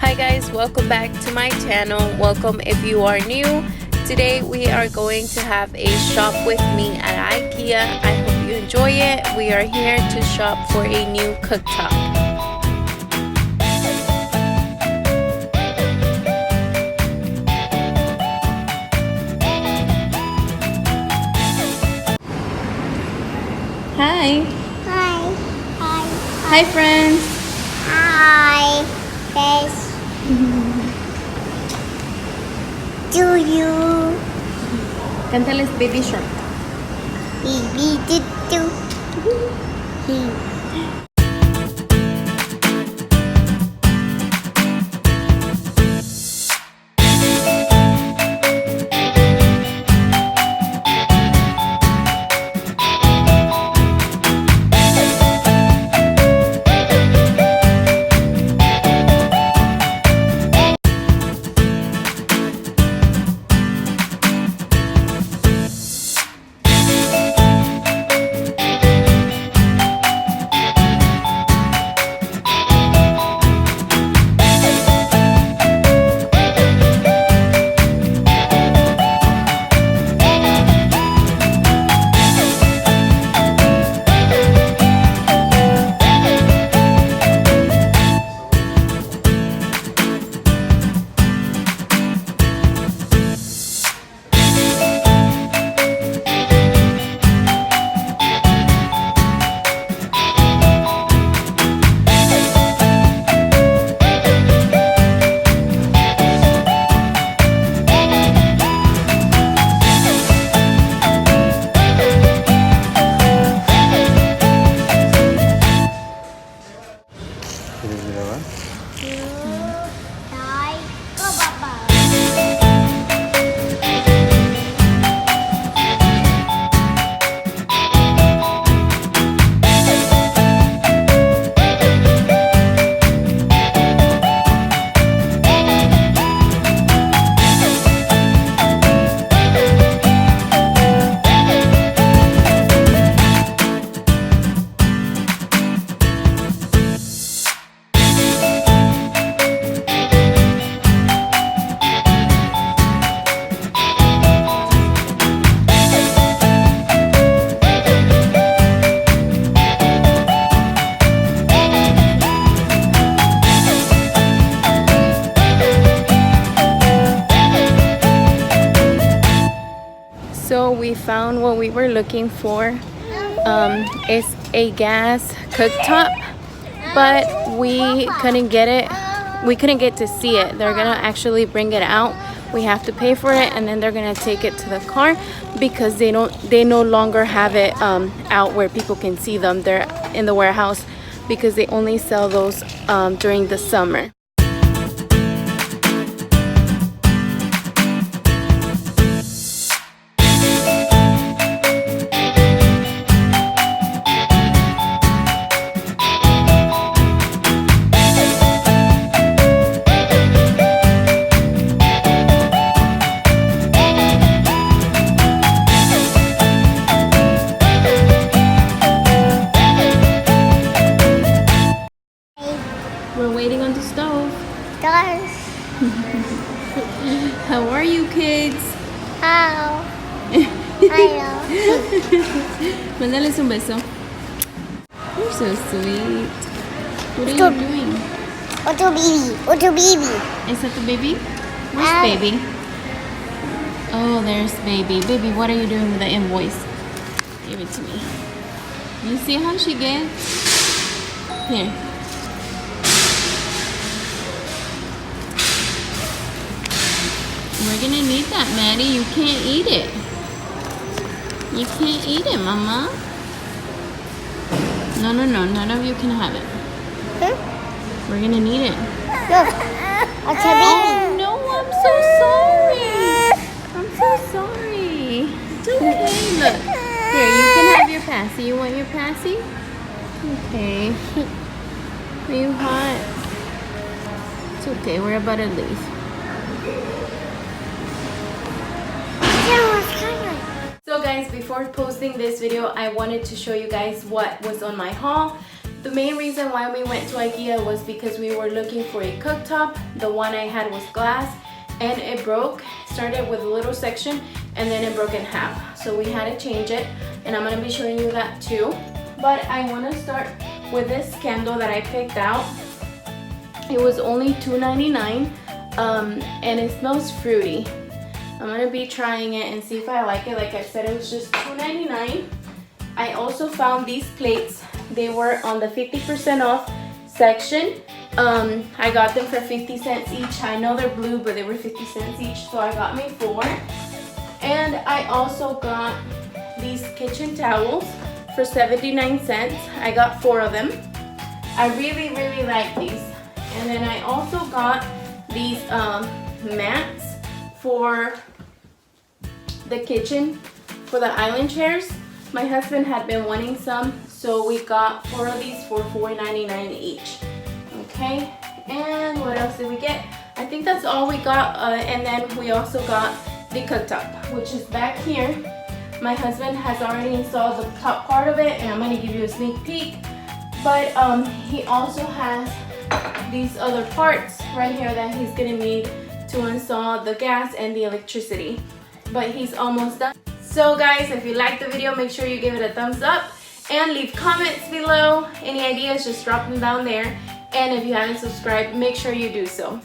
Hi guys, welcome back to my channel. Welcome if you are new. Today we are going to have a shop with me at IKEA. I hope you enjoy it. We are here to shop for a new cooktop. Hi. Hi. Hi. Hi friends. Hi. Yes. Do you? Cántales Baby Shark. Baby do. So we found what we were looking for. It's a gas cooktop, but we couldn't get it. We couldn't get to see it. They're gonna actually bring it out. We have to pay for it, and then they're gonna take it to the car because they no longer have it out where people can see them. They're in the warehouse because they only sell those during the summer. We're waiting on the stove. Guys. How are you kids? How? Hello. Mándales un beso. You're so sweet. What are you doing? Otto baby. Otto baby. Is that the baby? Where's baby? Oh, there's baby. Baby, what are you doing with the invoice? Give it to me. You see how she gets? Here. We're gonna need that, Maddie. You can't eat it. You can't eat it, Mama. No, none of you can have it. We're gonna need it. Look. Otto baby. Oh no, I'm so sorry. I'm so sorry. It's okay, look. Here, you can have your passy. You want your passy? Okay. Are you hot? It's okay, we're about to leave. So guys, before posting this video, I wanted to show you guys what was on my haul. The main reason why we went to IKEA was because we were looking for a cooktop. The one I had was glass and it broke. Started with a little section and then it broke in half. So we had to change it and I'm going to be showing you that too. But I want to start with this candle that I picked out. It was only $2.99 and it smells fruity. I'm going to be trying it and see if I like it. Like I said, it was just $2.99. I also found these plates. They were on the 50% off section. I got them for 50 cents each. I know they're blue, but they were 50 cents each, so I got me 4. And I also got these kitchen towels for 79 cents. I got 4 of them. I really, really like these. And then I also got these mats for the kitchen, for the island chairs. My husband had been wanting some, so we got 4 of these for $4.99 each. Okay, and what else did we get? I think that's all we got, and then we also got the cooktop, which is back here. My husband has already installed the top part of it, and I'm going to give you a sneak peek. But he also has these other parts right here that he's going to need to install the gas and the electricity. But he's almost done. So guys, if you liked the video, make sure you give it a thumbs up and leave comments below. Any ideas, just drop them down there. And if you haven't subscribed, make sure you do so.